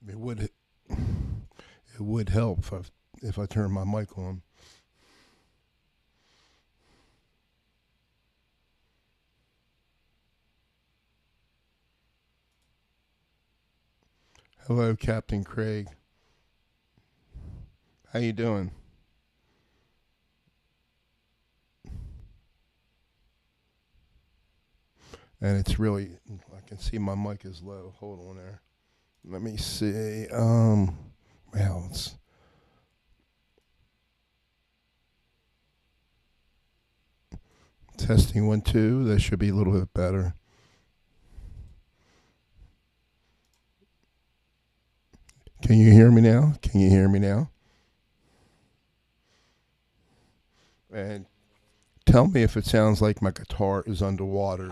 It would help if I turn my mic on. Hello, Captain Craig. How you doing? And it's really, I can see my mic is low. Hold on there. Let me see. Well, it's testing 1, 2. That should be a little bit better. Can you hear me now? Can you hear me now? And tell me if it sounds like my guitar is underwater.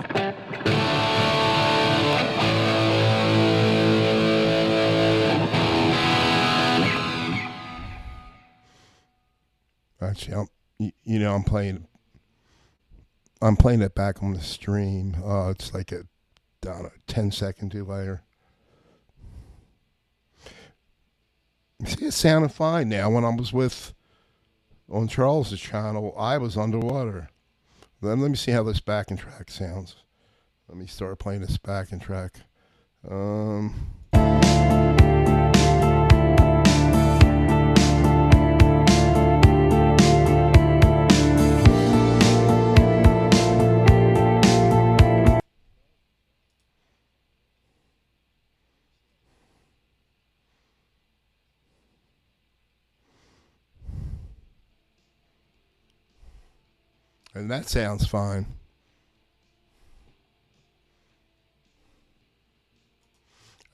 Actually, I'm playing it back on the stream. It's like a, I don't know, 10-second delay. See, it sounded fine now. When I was on Charles's channel, I was underwater. Then let me see how this backing track sounds. Let me start playing this backing track. And that sounds fine.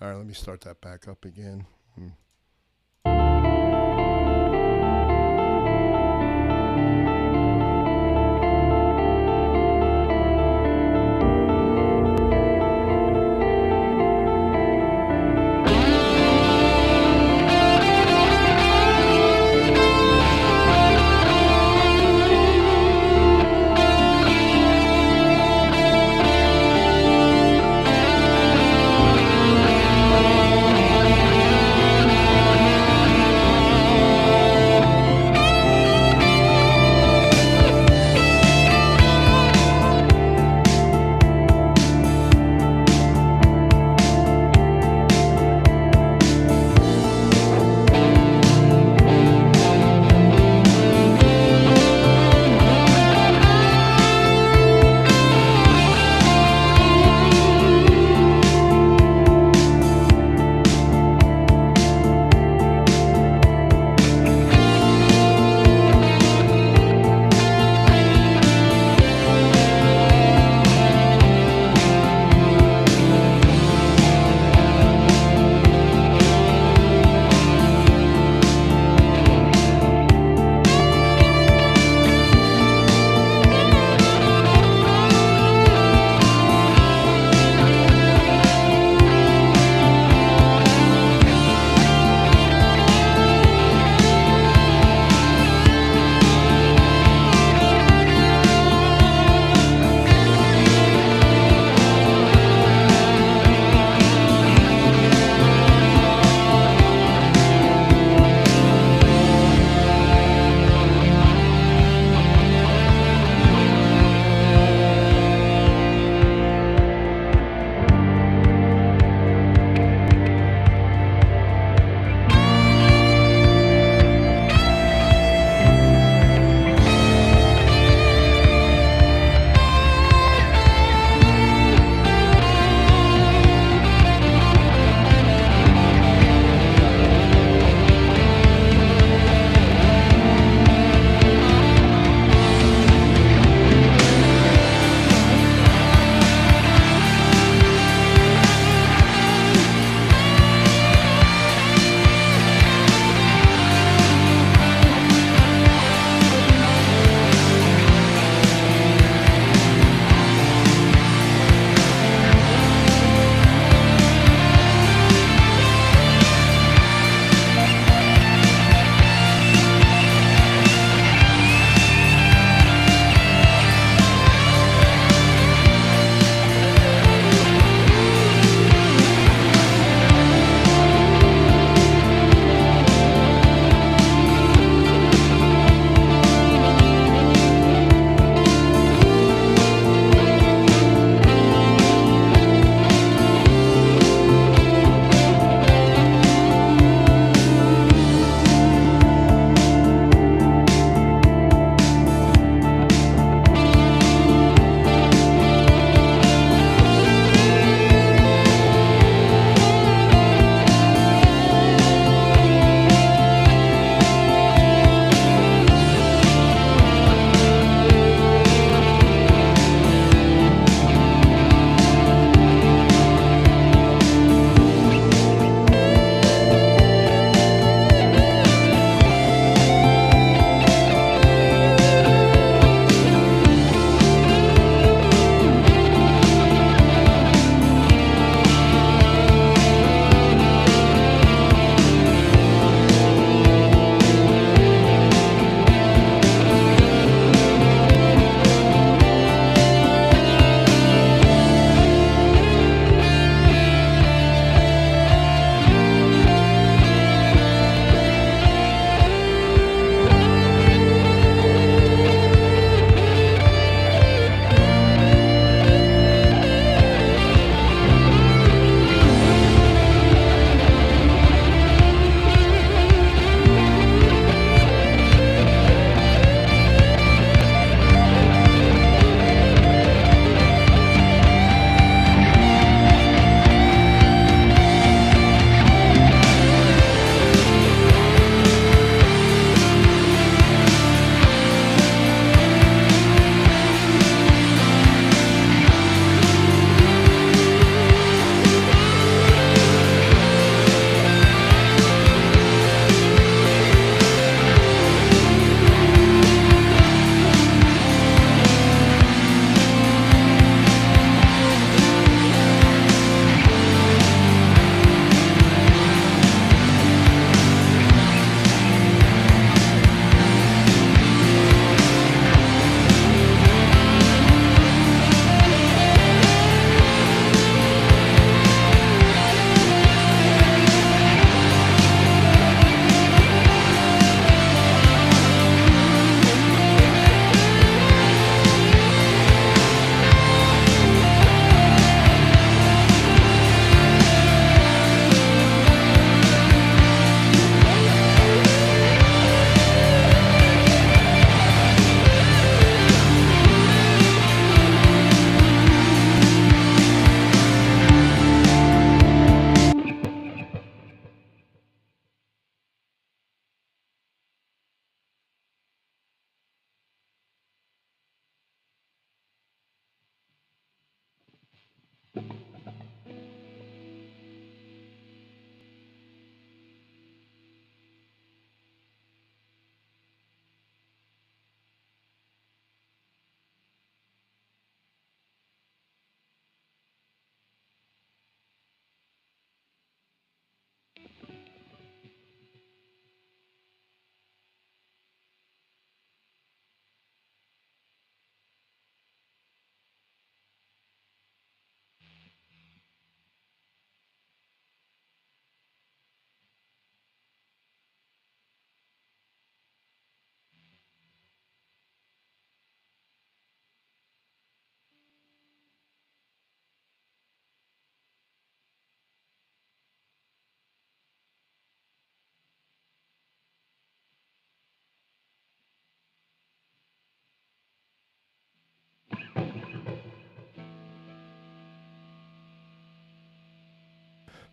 All right, let me start that back up again.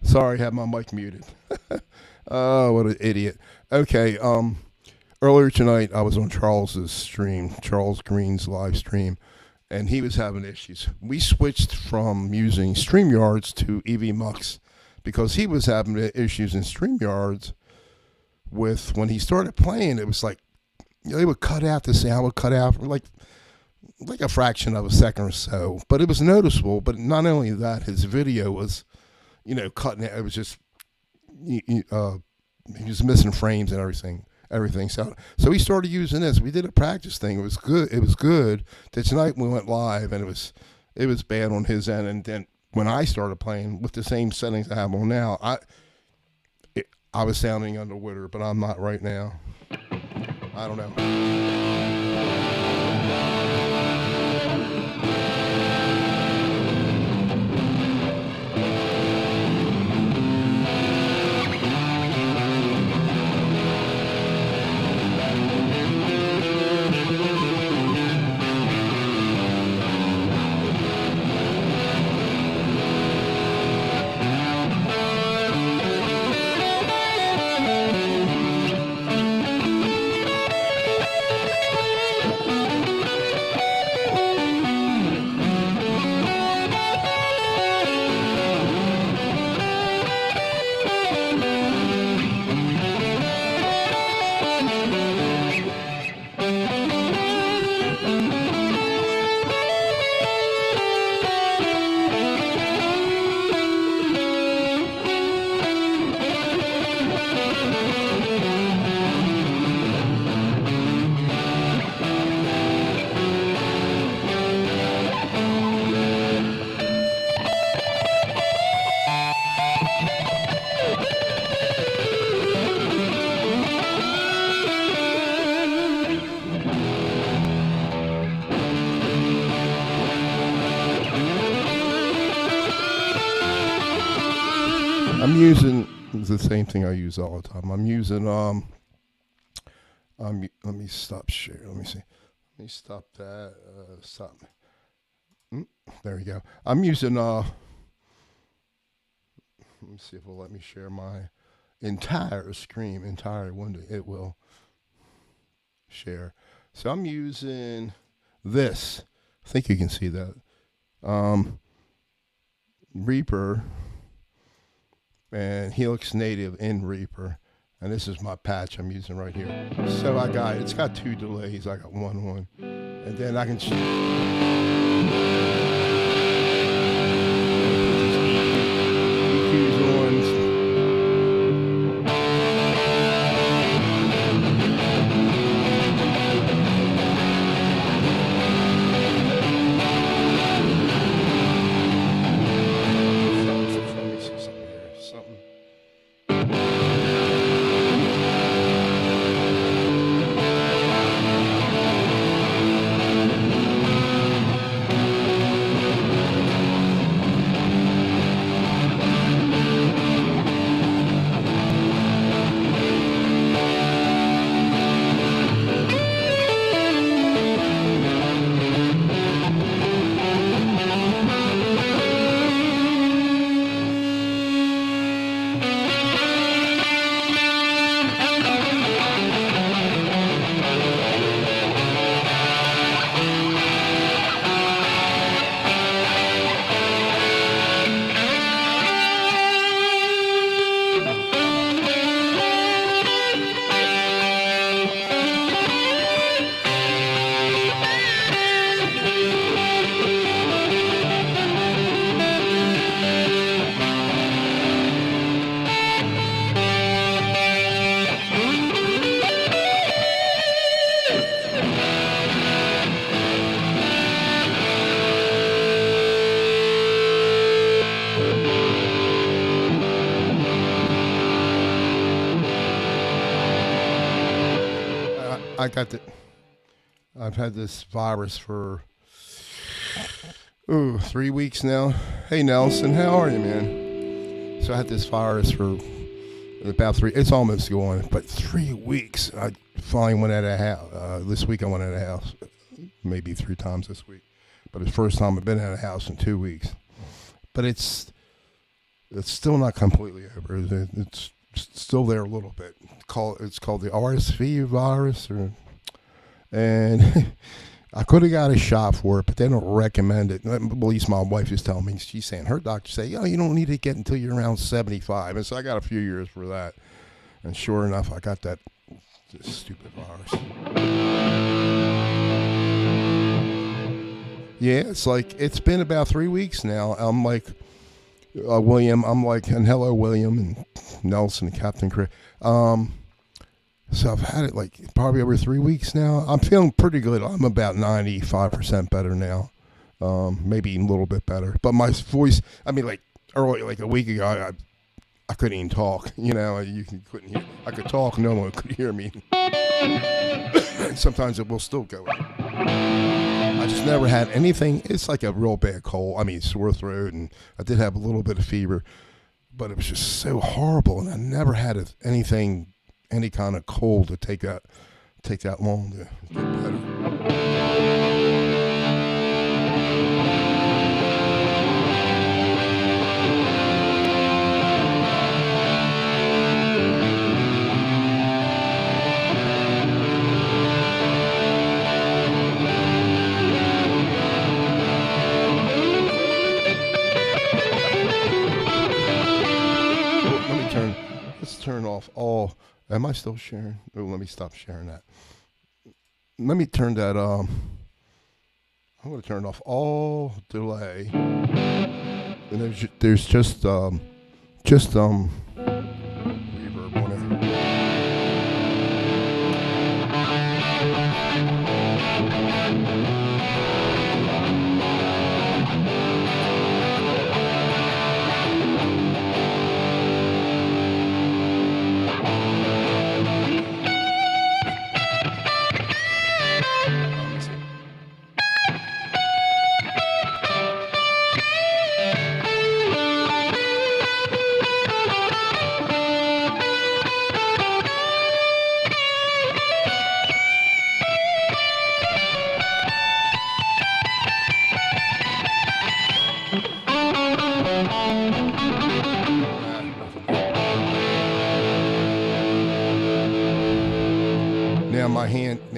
Sorry, I had my mic muted. Oh, what an idiot. Okay, earlier tonight I was on Charles's stream, Charles Green's live stream, and he was having issues. We switched from using StreamYards to EVMUX because he was having issues in StreamYards with when he started playing. It was like they would cut out the sound, would cut out for like a fraction of a second or so, but it was noticeable. But not only that, his video was, cutting it. It was just he was missing frames and everything. So he started using this. We did a practice thing. It was good. It was good. Tonight we went live, and it was bad on his end. And then when I started playing with the same settings I have on now, I was sounding underwater, but I'm not right now. I don't know. I'm using the same thing I use all the time. I'm using let me stop share. Let me see. Let me stop that. Stop. There we go. I'm using let me see if it'll let me share my entire screen, entire window. It will share. So I'm using this. I think you can see that. Reaper and Helix Native in Reaper, and this is my patch I'm using right here. So it's got 2 delays. I got one, and then I can EQs on. I've had this virus for 3 weeks now. Hey Nelson, how are you, man? So I had this virus for about 3. It's almost gone, but 3 weeks. I finally went out of the house. This week I went out of the house, maybe 3 times this week. But it's the first time I've been out of the house in 2 weeks. But it's It's still not completely over. It's still there a little bit. It's called the RSV virus, and I could have got a shot for it, but they don't recommend it. At least my wife is telling me. She's saying her doctor say, you don't need to get until you're around 75, and so I got a few years for that. And sure enough, I got that stupid virus. Yeah, it's been about 3 weeks now. I'm like William. And hello, William and Nelson and Captain Chris. So I've had it like probably over 3 weeks now. I'm feeling pretty good. I'm about 95% better now. Maybe a little bit better. But my voice, like early, like a week ago, I couldn't even talk. You couldn't hear. I could talk, no one could hear me. Sometimes it will still go. I just never had anything. It's like a real bad cold. Sore throat, and I did have a little bit of fever, but it was just so horrible, and I never had anything. Any kind of cold to take that long to get better. Let's turn off all. Am I still sharing? Oh, let me stop sharing that. Let me turn that. I'm going to turn off all delay. And there's just reverb on it.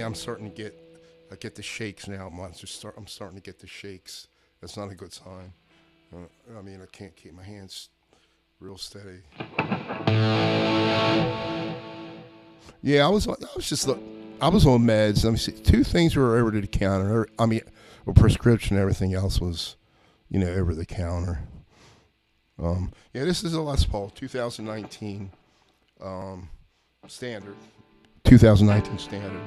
I'm starting to get. I get the shakes now. I'm starting to get the shakes. That's not a good sign. I can't keep my hands real steady. Yeah, I was on meds. Let me see. 2 things were over the counter. A prescription. Everything else was, over the counter. This is a Les Paul 2019 standard. 2019 standard.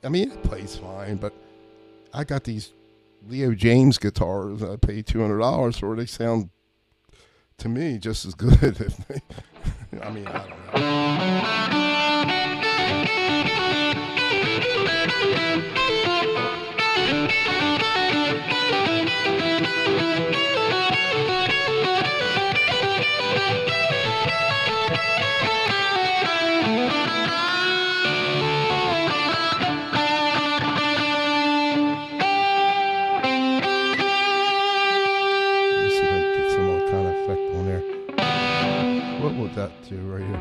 But it plays fine, but I got these Leo James guitars I paid $200 for. They sound, to me, just as good. I don't know. What would that do right here?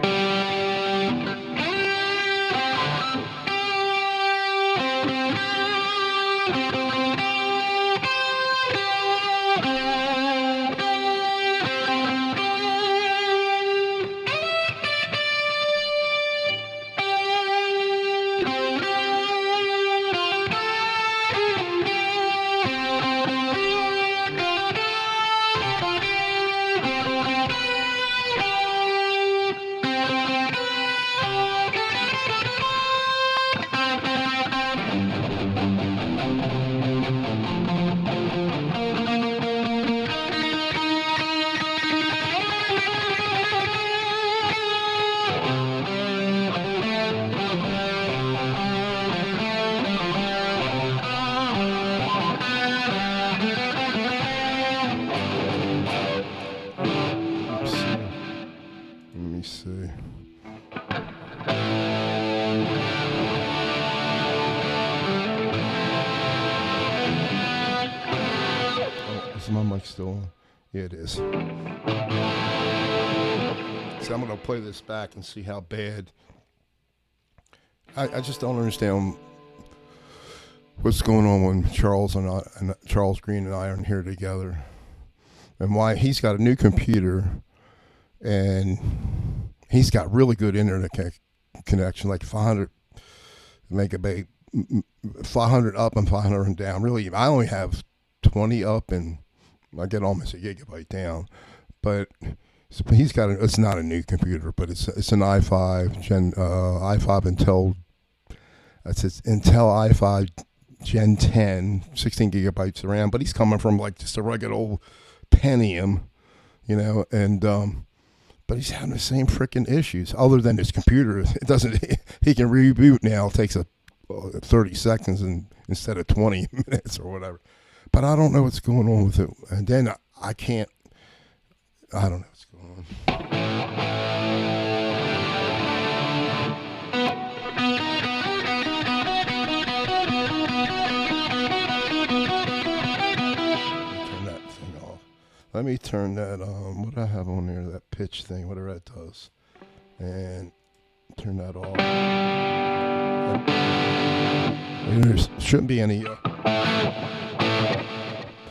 my mic still on? Yeah, it is. So I'm going to play this back and see how bad. I just don't understand what's going on when Charles Green and I are here together, and why he's got a new computer and he's got really good internet connection, like 500 megabyte, 500 up and 500 down. Really, I only have 20 up and I get almost a gigabyte down. But so he's got it's not a new computer, but it's an i5 i5 Intel. It's Intel i5 Gen 10, 16 gigabytes of RAM. But he's coming from like just a rugged old Pentium, and but he's having the same freaking issues. Other than his computer, it doesn't. He can reboot now. It takes 30 seconds instead of 20 minutes or whatever. But I don't know what's going on with it. And then I can't. I don't know what's going on. Let me turn that on. What do I have on there? That pitch thing, whatever that does. And turn that off. There shouldn't be any...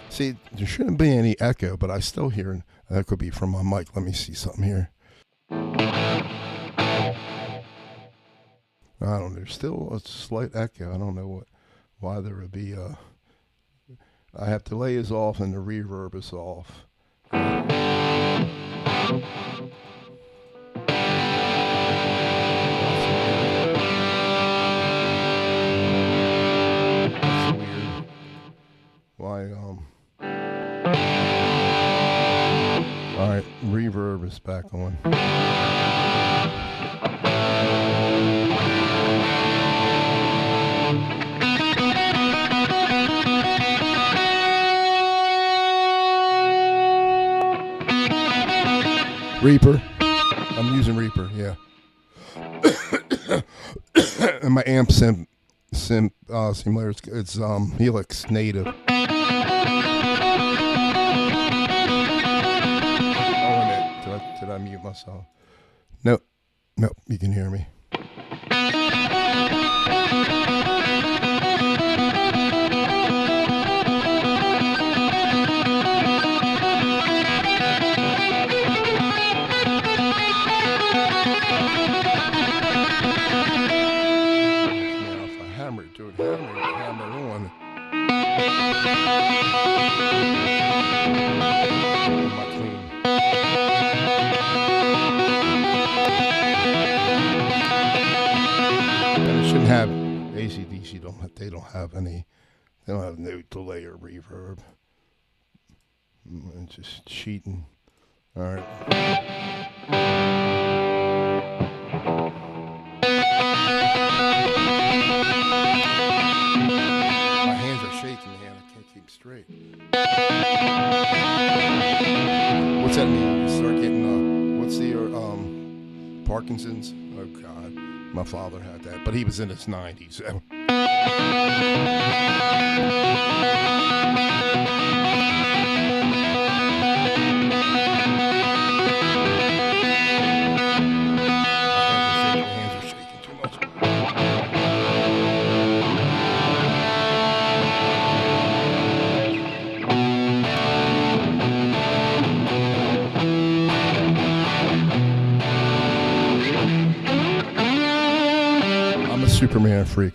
see, there shouldn't be any echo, but I still hear... That could be from my mic. Let me see something here. I don't know. There's still a slight echo. I don't know why there would be... I have delay is off and the reverb is off. That's weird. Why, alright, reverb is back on. Reaper. I'm using Reaper, yeah. And my amp simulator, it's Helix native. Oh, wait a minute. Did I mute myself? Nope, you can hear me. Hammer on. It shouldn't have AC/DC. They don't have any. They don't have no delay or reverb. It's just cheating. All right. Straight. What's that mean? You start getting what's the Parkinson's? Oh God, my father had that, but he was in his 90s. So. Superman freak.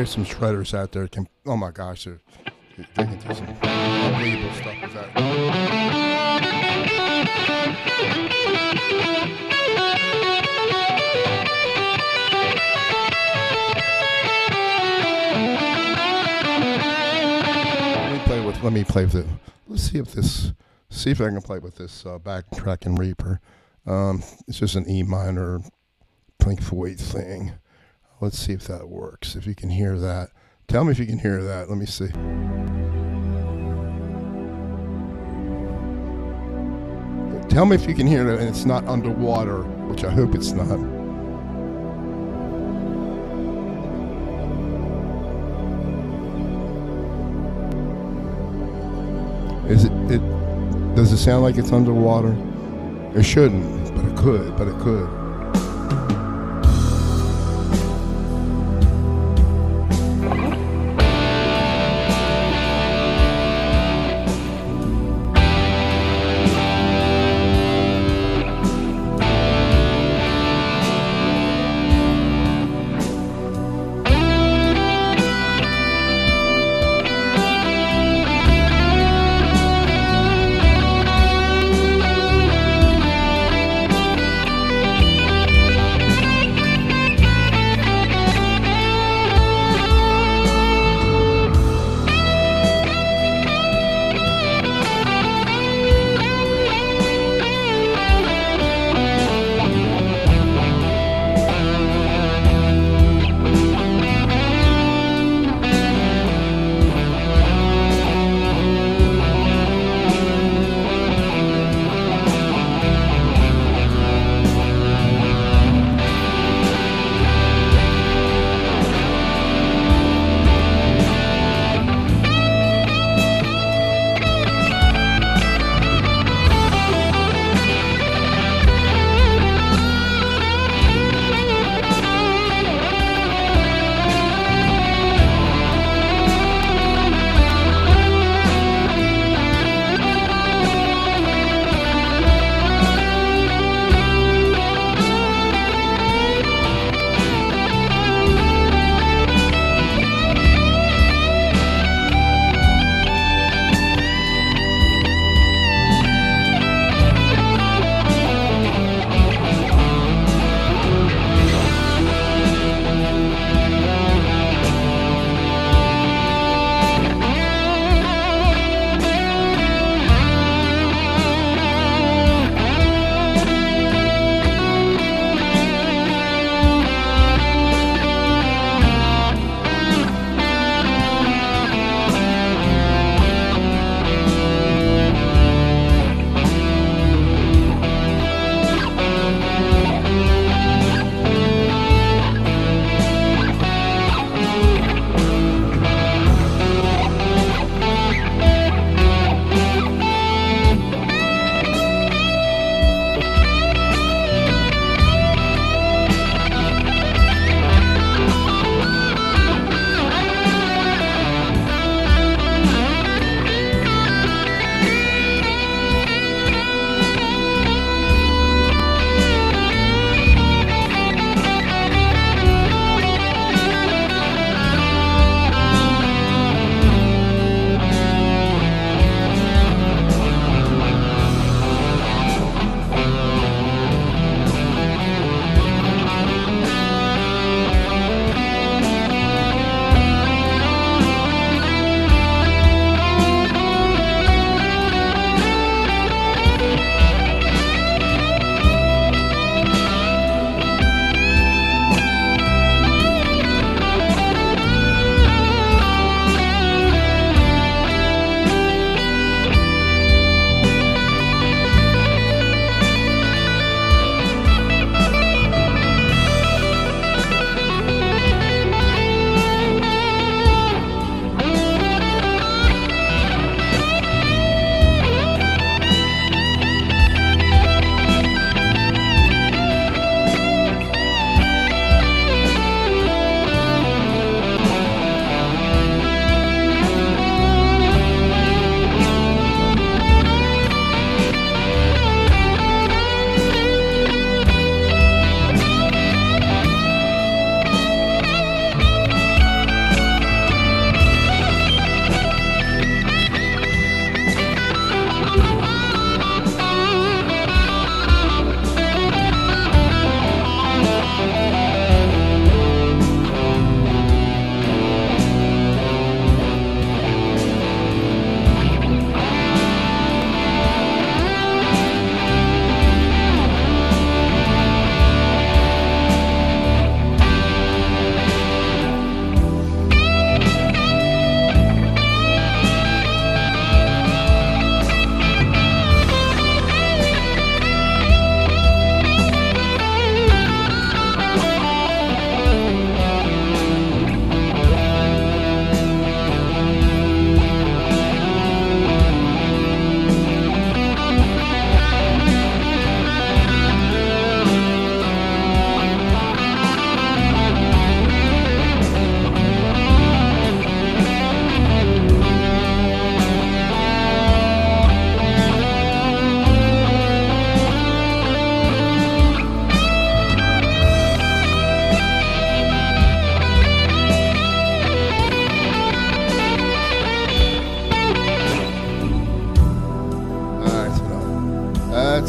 there's some shredders out there. Oh my gosh, they can do some unbelievable stuff with that. Let me play with it. Let's see if I can play with this backtracking Reaper. It's just an E minor Pink Floyd thing. Let's see if that works. If you can hear that. Tell me if you can hear that. Let me see. Tell me if you can hear that and it's not underwater, which I hope it's not. Does it sound like it's underwater? It shouldn't, but it could.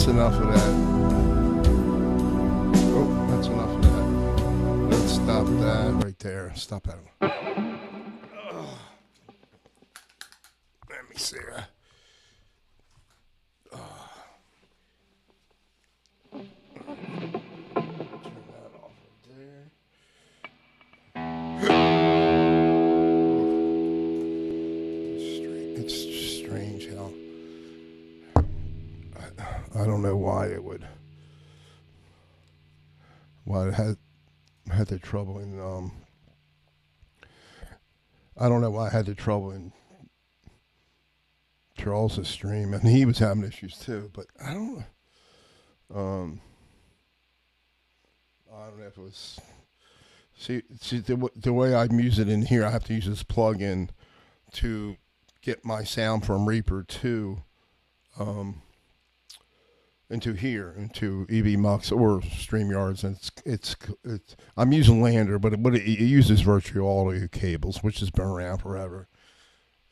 enough of that. Oh, that's enough of that. Let's stop that right there. Stop that. Let me see. It's strange how I don't know why it would. Why it had the trouble in. I don't know why I had the trouble in Charles's stream, and he was having issues too. But I don't. I don't know if it was. See the way I use it in here, I have to use this plug-in to get my sound from Reaper to into here, into EVMUX or StreamYards, and it's I'm using Lander, but it uses virtual audio cables, which has been around forever,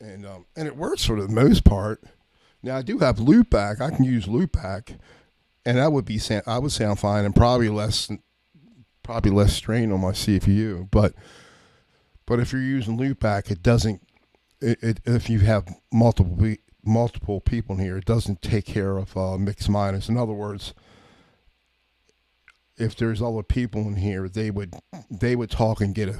and it works for the most part. Now I do have loopback. I can use loopback, and that would I would sound fine, and probably less strain on my CPU. But if you're using loopback, it doesn't. If you have multiple people in here, it doesn't take care of mix minus. In other words, if there's other people in here, they would talk and get a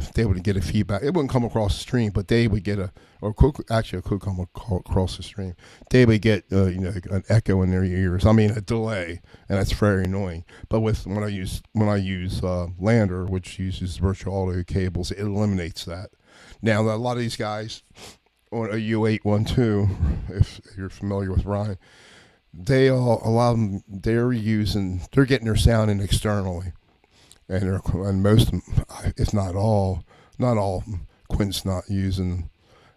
feedback. It wouldn't come across the stream, but they would get it could come across the stream. They would get an echo in their ears. I mean, a delay, and that's very annoying. But when I use Lander, which uses virtual audio cables, it eliminates that. Now a lot of these guys on a U812, if you're familiar with Ryan, they all allow them. They're getting their sound in externally, and most of them, if not all, Quint's not using,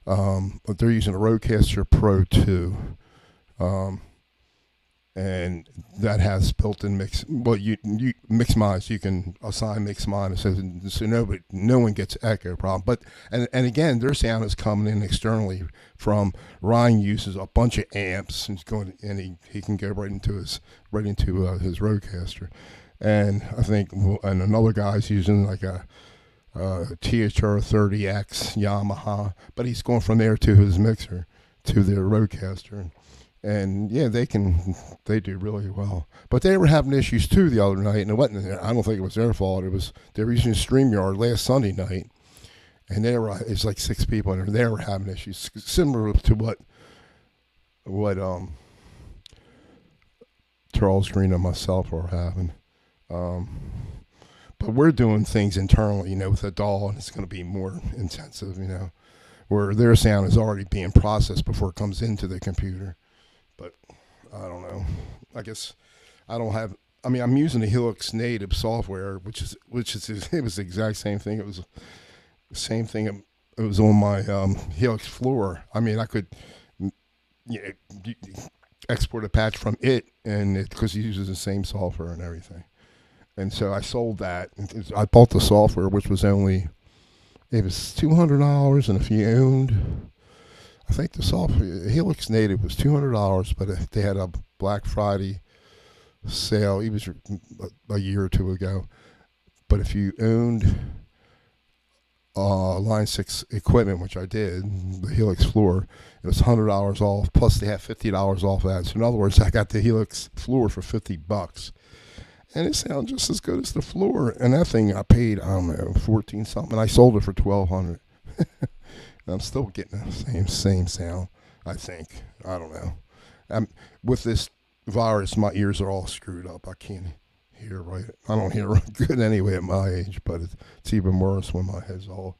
but they're using a Rodecaster Pro 2, and that has built-in mix. Well, you mix minus. You can assign mix minus, so no one gets echo problem. But and again, their sound is coming in externally from Ryan. Uses a bunch of amps and he can go right into his Rodecaster, and I think and another guy's using like a THR30X Yamaha, but he's going from there to his mixer to their Rodecaster. And yeah, they do really well. But they were having issues too the other night, and it wasn't. I don't think it was their fault. They were using StreamYard last Sunday night, and it's like 6 people in there. They were having issues similar to what Charles Green and myself were having. But we're doing things internally, with a DAW, and it's going to be more intensive, where their sound is already being processed before it comes into the computer. But I don't know. I guess I don't have. I mean, I'm using the Helix native software, which is it was the exact same thing. It was the same thing. It was on my Helix floor. I mean, I could export a patch from it, and because it uses the same software and everything. And so I sold that. I bought the software, which was only $200, and if you owned. I think the software Helix Native was $200, but they had a Black Friday sale. It was a year or two ago. But if you owned Line 6 equipment, which I did, the Helix floor, it was $100 off. Plus, they had $50 off that. So in other words, I got the Helix floor for $50, and it sounded just as good as the floor. And that thing I paid, I don't know, 14 something. I sold it for $1,200. I'm still getting the same sound, I think. I don't know. With this virus, my ears are all screwed up. I can't hear right. I don't hear good anyway at my age, but it's even worse when my head's all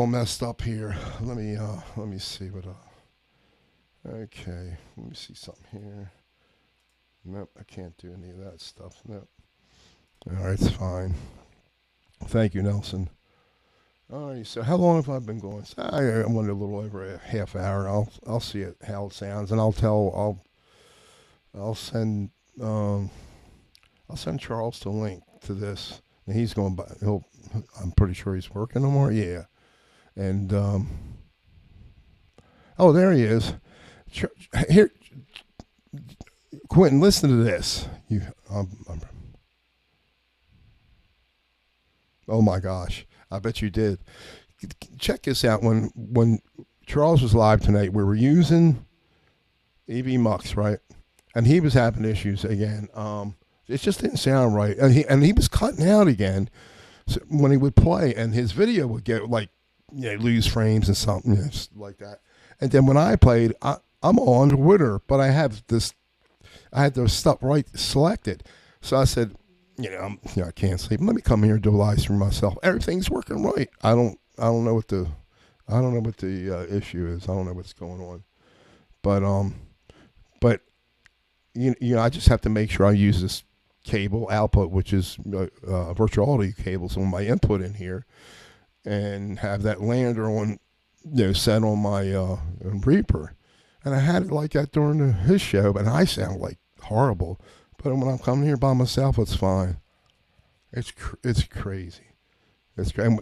messed up here. Let me see what. Okay, let me see something here. Nope, I can't do any of that stuff. Nope. All right, it's fine. Thank you, Nelson. All right, so how long have I been going? I went a little over a half hour. I'll see how it sounds, and I'll send Charles the link to this, and he's going by. I'm pretty sure he's working no more. Yeah, and there he is. Here, Quentin, listen to this. Oh my gosh, I bet you did. Check this out. When Charles was live tonight, we were using EVMUX, right? And he was having issues again. It just didn't sound right, and he was cutting out again. So when he would play, and his video would get like, lose frames and something, like that. And then when I played, I'm on Twitter, but I had the stuff right selected. So I said, I can't sleep. Let me come here and do a live stream myself. Everything's working right. I don't know what the issue is. I don't know what's going on, but I just have to make sure I use this cable output, which is virtual audio cable, so my input in here, and have that lander on, set on my Reaper. And I had it like that during his show, and I sound like horrible. But when I'm coming here by myself, it's fine. It's crazy. It's crazy.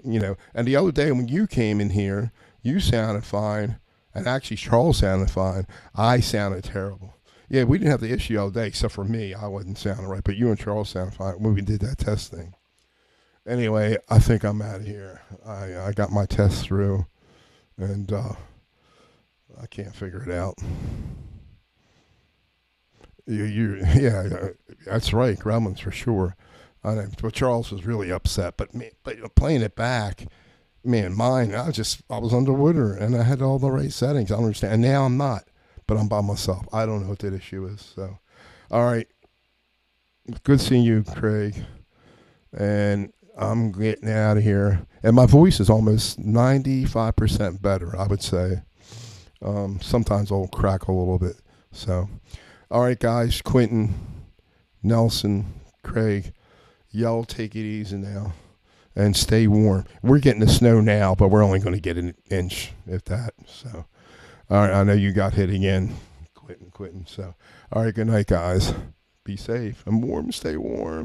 And the other day when you came in here, you sounded fine, and actually Charles sounded fine. I sounded terrible. Yeah, we didn't have the issue all day, except for me. I wasn't sounding right, but you and Charles sounded fine when we did that test thing. Anyway, I think I'm out of here. I got my test through, and I can't figure it out. Yeah, that's right, Gremlins for sure. I know, but Charles was really upset. But playing it back, man, mine. I was underwater, and I had all the right settings. I don't understand, and now I'm not. But I'm by myself. I don't know what that issue is. So, all right. Good seeing you, Craig. And I'm getting out of here. And my voice is almost 95% better, I would say. Sometimes I'll crack a little bit. So, all right, guys. Quentin, Nelson, Craig, y'all take it easy now. And stay warm. We're getting the snow now, but we're only going to get an inch, if that. So. All right, I know you got hit again, quitting. So, all right, good night, guys. Be safe and warm. Stay warm.